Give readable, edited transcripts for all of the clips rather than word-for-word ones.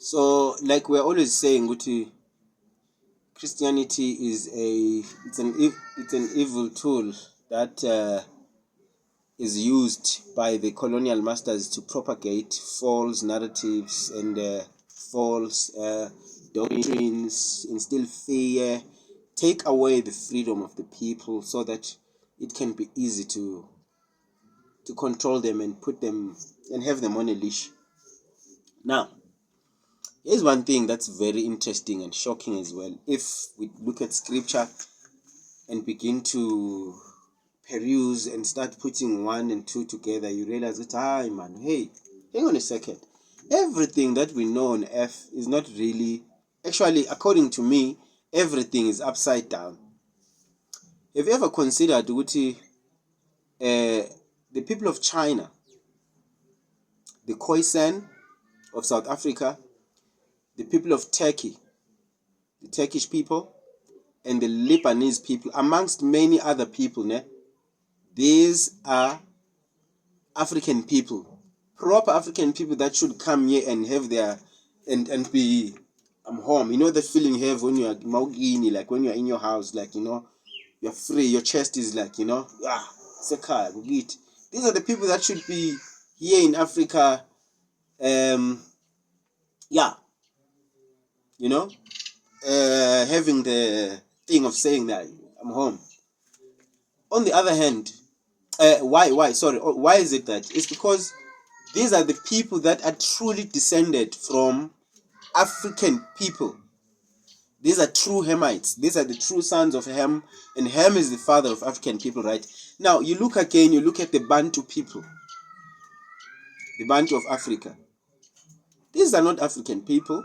So, like we're always saying, Guti, Christianity is it's an evil tool that is used by the colonial masters to propagate false narratives and false doctrines, instill fear, take away the freedom of the people, so that it can be easy to control them and put them and have them on a leash. Now, here's one thing that's very interesting and shocking as well. If we look at scripture and begin to peruse and start putting one and two together, you realize that, hey, hang on a second. Everything that we know on earth is not really, actually, according to me, everything is upside down. Have you ever considered, Uti, the people of China, the Khoisan of South Africa, the people of Turkey, the Turkish people, and the Lebanese people, amongst many other people, these are African people, proper African people that should come here and have their, and be home. You know that feeling you have when you're Maugini, like when you're in your house, like, you're free, your chest is like, it's a car, these are the people that should be here in Africa, having the thing of saying that I'm home. On the other hand, why is it that? It's because these are the people that are truly descended from African people. These are true Hamites. These are the true sons of Ham, and Ham is the father of African people, right? Now, you look at the Bantu people, the Bantu of Africa. These are not African people.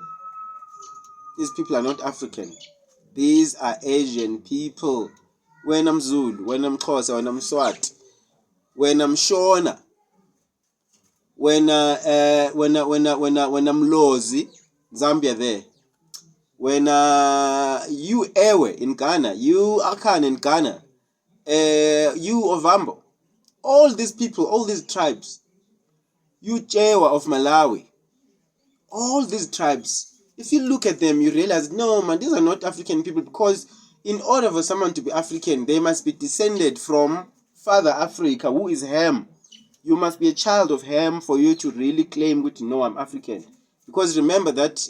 These people are not African. These are Asian people. When I'm Zulu, when I'm Xhosa, when I'm Swat, when I'm Shona, when I'm Lozi, Zambia there. When you Ewe in Ghana, you Akan in Ghana, you Ovambo, all these people, all these tribes, you Chewa of Malawi, all these tribes, if you look at them, you realize, no, man, these are not African people, because in order for someone to be African, they must be descended from Father Africa, who is Ham. You must be a child of Ham for you to really claim to know I'm African. Because remember that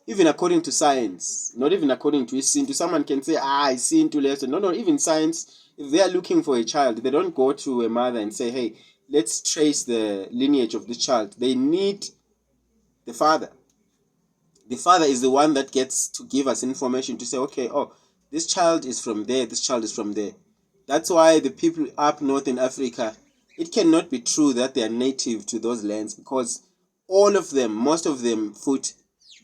even according to science, not even according to Isintu, someone can say, Isintu less. No, even science, if they are looking for a child, they don't go to a mother and say, hey, let's trace the lineage of this child. They need the father. The father is the one that gets to give us information to say, okay, this child is from there, this child is from there. That's why the people up north in Africa, it cannot be true that they are native to those lands, because all of them, most of them,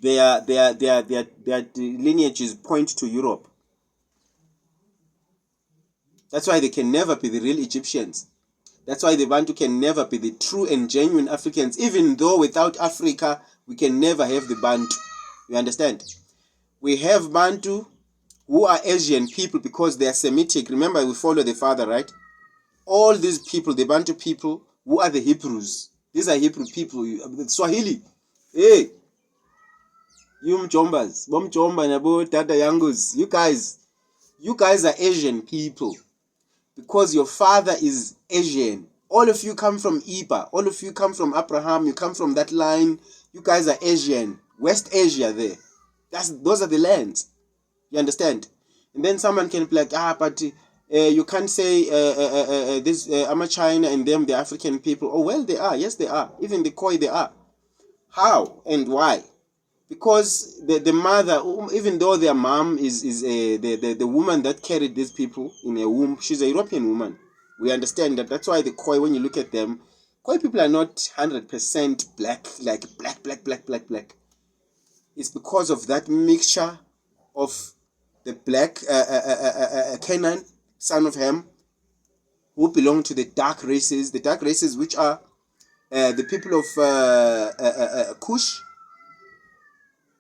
their lineages point to Europe. That's why they can never be the real Egyptians. That's why the Bantu can never be the true and genuine Africans, even though without Africa, we can never have the Bantu. You understand? We have Bantu who are Asian people because they are Semitic. Remember, we follow the father, right? All these people, the Bantu people, who are the Hebrews. These are Hebrew people, the Swahili. Hey, you Mchombas, Bomchomba, Nabo, Tata Yangus, you guys are Asian people because your father is Asian. All of you come from Iba. All of you come from Abraham. You come from that line. You guys are Asian. West Asia there. Those are the lands. You understand? And then someone can be like, but you can't say this. I'm a China and them, the African people. Oh, well, they are. Yes, they are. Even the Khoi, they are. How and why? Because the mother, even though their mom is the woman that carried these people in a womb, she's a European woman. We understand that. That's why the Khoi, when you look at them, Khoi people are not 100% black, like black. It's because of that mixture of the black Canaan, son of Ham, who belong to the dark races which are the people of Kush,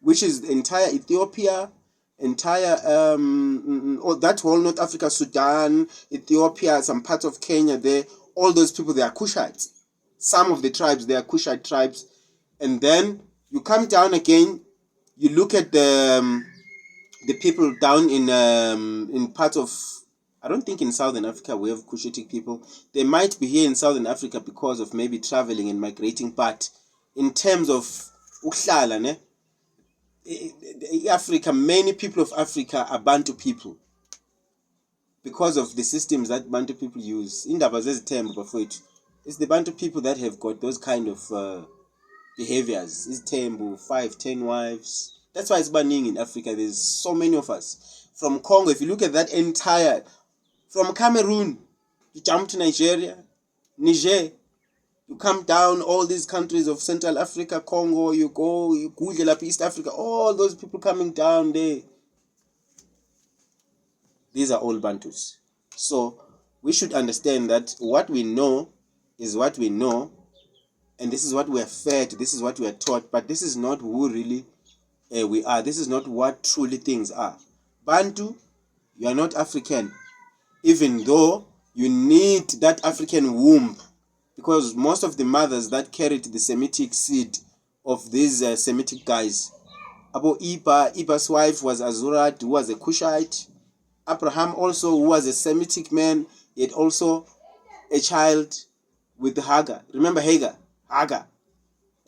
which is the entire Ethiopia, entire that whole North Africa, Sudan, Ethiopia, some parts of Kenya there. All those people, they are Kushites. Some of the tribes, they are Kushite tribes. And then You come down again, you look at the people down in parts of, I don't think in Southern Africa we have Cushitic people. They might be here in Southern Africa because of maybe traveling and migrating, but in terms of uhlala, ne? Africa, many people of Africa are Bantu people because of the systems that Bantu people use. Indaba zezithembu bafowethu. It's the Bantu people that have got those kind of behaviors. It's Tembu, 5, 10 wives. That's why it's banning in Africa. There's so many of us. From Congo, if you look at that entire, from Cameroon, you jump to Nigeria, Niger, you come down all these countries of Central Africa, Congo, you go up East Africa, all those people coming down there. These are all Bantus. So we should understand that what we know is what we know, and this is what we are fed, this is what we are taught, but this is not who really we are. This is not what truly things are. Bantu, you are not African, even though you need that African womb, because most of the mothers that carried the Semitic seed of these Semitic guys, Abu Iba's wife was Azurat, who was a Cushite. Abraham also, who was a Semitic man, he had also a child with Hagar. Remember Hagar? Hagar.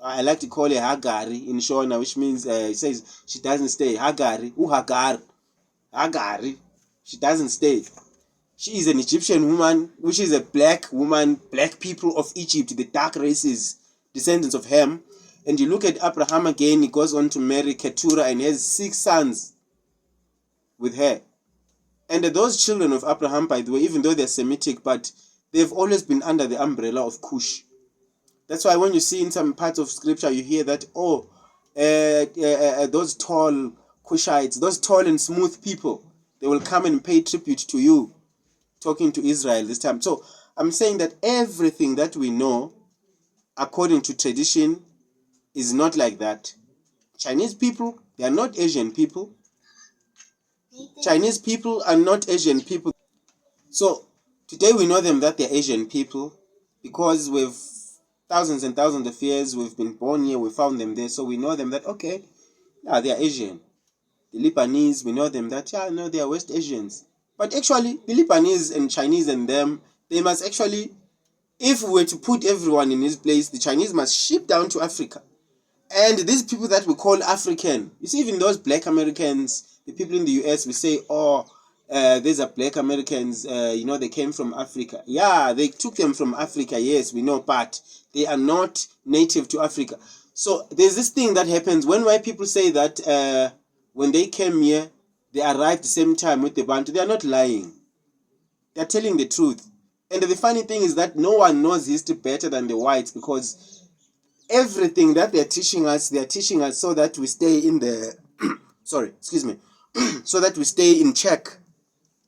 I like to call her Hagari in Shona, which means it says she doesn't stay. Hagari. Who Hagar? Hagari. She doesn't stay. She is an Egyptian woman, which is a black woman, black people of Egypt, the dark races, descendants of Ham. And you look at Abraham again, he goes on to marry Keturah and has 6 sons with her. And those children of Abraham, by the way, even though they're Semitic, but they've always been under the umbrella of Cush. That's why when you see in some parts of scripture, you hear that, those tall Cushites, those tall and smooth people, they will come and pay tribute to you, talking to Israel this time. So I'm saying that everything that we know, according to tradition, is not like that. Chinese people, they are not Asian people. Chinese people are not Asian people. So today we know them that they're Asian people because we've thousands and thousands of years we've been born here, we found them there, so we know them that okay, yeah, they are Asian. The Lebanese, we know them that yeah, no, they are West Asians. But actually, the Lebanese and Chinese and them, they must actually, if we were to put everyone in his place, the Chinese must ship down to Africa. And these people that we call African, you see, even those black Americans, the people in the US, we say, these are black Americans, they came from Africa. Yeah, they took them from Africa, yes, we know, but they are not native to Africa. So there's this thing that happens when white people say that when they came here, they arrived the same time with the Bantu. They are not lying. They are telling the truth. And the funny thing is that no one knows history better than the whites, because everything that they are teaching us so that we stay in the so that we stay in check,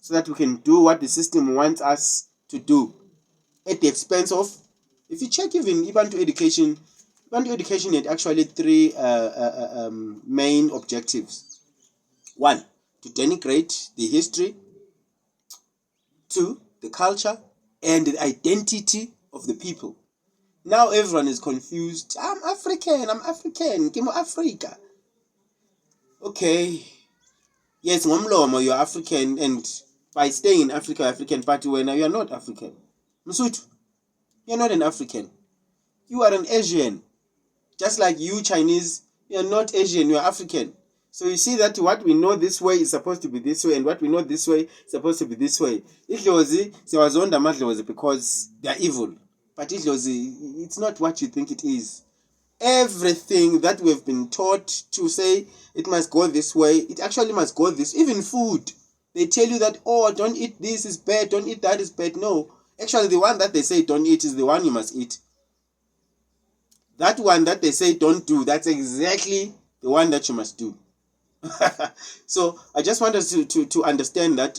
so that we can do what the system wants us to do at the expense of, if you check even Bantu education had actually 3 main objectives. 1, to denigrate the history. 2, the culture and the identity of the people. Now everyone is confused. I'm African, Kimo Africa. Okay. Yes, ngomlomo, you're African, and by staying in Africa, you're African, but when you are not African. Msutu, you're not an African. You are an Asian. Just like you Chinese, you're not Asian, you're African. So you see that what we know this way is supposed to be this way, and what we know this way is supposed to be this way. Idlozi, siwazonda amadlozi because they are evil. But Idlozi, it's not what you think it is. Everything that we've been taught to say it must go this way, it actually must go this. Even food, they tell you that, don't eat this is bad, don't eat that is bad. No, actually the one that they say don't eat is the one you must eat. That one that they say don't do, that's exactly the one that you must do. So I just want us to understand that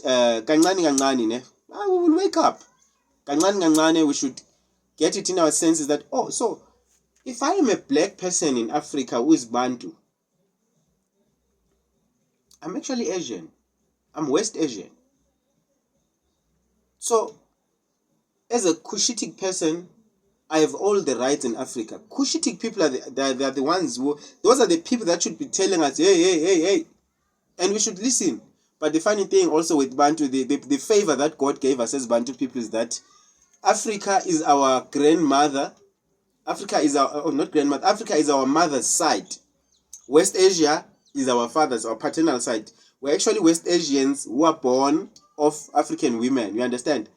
we will wake up. We should get it in our senses that, so if I am a black person in Africa who is Bantu, I'm actually Asian. I'm West Asian. So as a Cushitic person, I have all the rights in Africa. Cushitic people are they are the ones those are the people that should be telling us, hey. And we should listen. But the funny thing also with Bantu, the favor that God gave us as Bantu people is that Africa is our grandmother. Africa is not grandmother. Africa is our mother's side. West Asia is our father's, our paternal side. We're actually West Asians who are born of African women. You understand?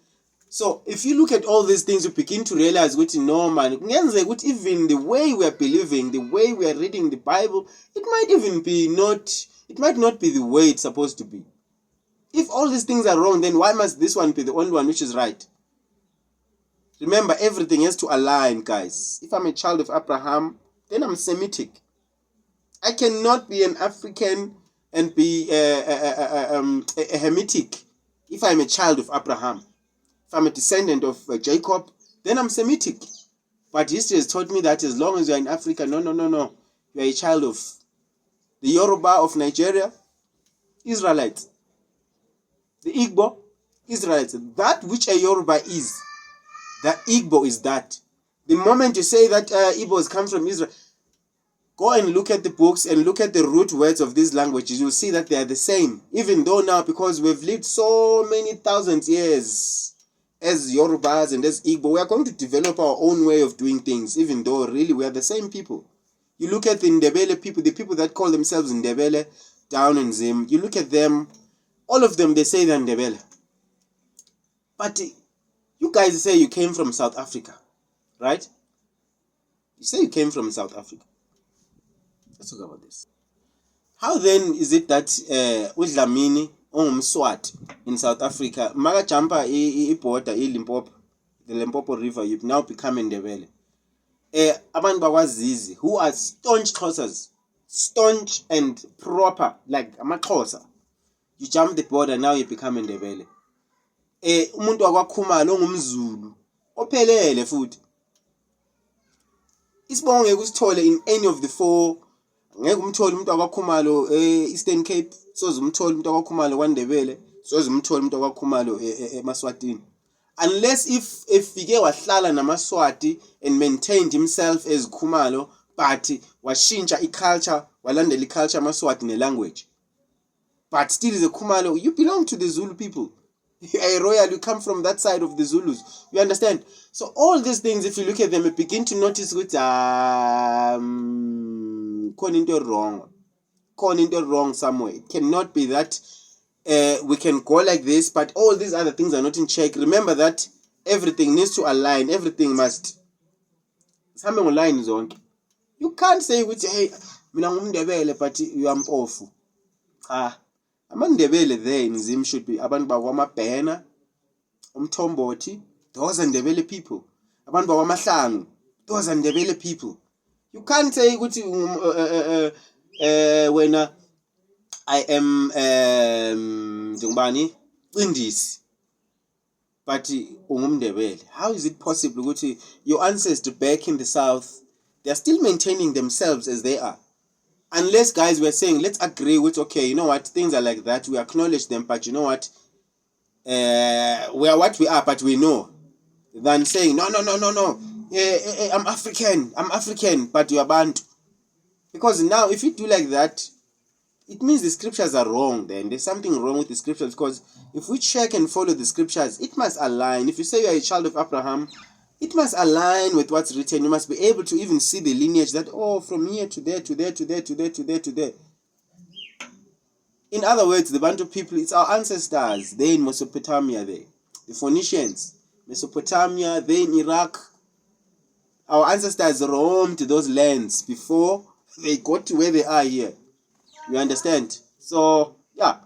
So if you look at all these things, you begin to realize which no man, even the way we are believing, the way we are reading the Bible, it might not be the way it's supposed to be. If all these things are wrong, then why must this one be the only one which is right? Remember, everything has to align, guys. If I'm a child of Abraham, then I'm Semitic. I cannot be an African and be a Hamitic if I'm a child of Abraham. If I'm a descendant of Jacob, then I'm Semitic. But history has taught me that as long as you're in Africa, no. You're a child of the Yoruba of Nigeria, Israelites. The Igbo, Israelites. That which a Yoruba is, the Igbo is that. The moment you say that Igbos come from Israel, go and look at the books and look at the root words of these languages. You'll see that they are the same. Even though now, because we've lived so many thousands years as Yorubas and as Igbo, we are going to develop our own way of doing things, even though really we are the same people. You look at the Ndebele people, the people that call themselves Ndebele down in Zim, you look at them, all of them, they say they're Ndebele. But you guys say you came from South Africa, right? You say you came from South Africa. Let's talk about this. How then is it that uDlamini ongumSwati in South Africa, maka jumpa border Limpopo, the Limpopo River, you've now become Ndebele? Abantu bakwaZizi who are staunch Xhosas, staunch and proper like amaXhosa, you jump the border, now you become Ndebele. Umuntu wakwaKhumalo ongumZulu ophelele futhi. Isibongo ngeke usithole in any of the four. Ngeke umthole umuntu wakwaKhumalo Eastern Cape, soze umthole umuntu wakwaKhumalo kwaNdebele, soze umthole umuntu wakwaKhumalo eMaswatini. Unless if efike wahlala namaSwati and maintained himself as Khumalo, but washintsha iculture, walandela iculture yaMaswati nelanguage. But still is a Khumalo, you belong to the Zulu people. A royal, you come from that side of the Zulus. You understand? So all these things, if you look at them, you begin to notice which wrong somewhere. It cannot be that we can go like this, but all these other things are not in check. Remember that everything needs to align. Everything must something align zone. You can't say which hey, mina ngumNdebele but you are mpofu. AmaNdebele there in Zim should be abantu bakwamabhena, umthombothi, those are Ndebele people. Abantu bakwamahlangu, those are Ndebele people. You can't say ukuthi when I am Ndungubani Indisi but ungumNdebele. How is it possible ukuthi your ancestors back in the south, they are still maintaining themselves as they are? Unless, guys, we're saying, let's agree with, okay, you know what, things are like that, we acknowledge them, but you know what, we are what we are, but we know. Than saying, no, I'm African, but you are Bantu. Because now, if you do like that, it means the scriptures are wrong then. There's something wrong with the scriptures, because if we check and follow the scriptures, it must align. If you say you are a child of Abraham, it must align with what's written. You must be able to even see the lineage that, oh, from here to there, to there, to there, to there, to there, to there. In other words, the Bantu people, it's our ancestors. They're in Mesopotamia there. The Phoenicians, Mesopotamia, they're in Iraq. Our ancestors roamed those lands before they got to where they are here. You understand? So, yeah.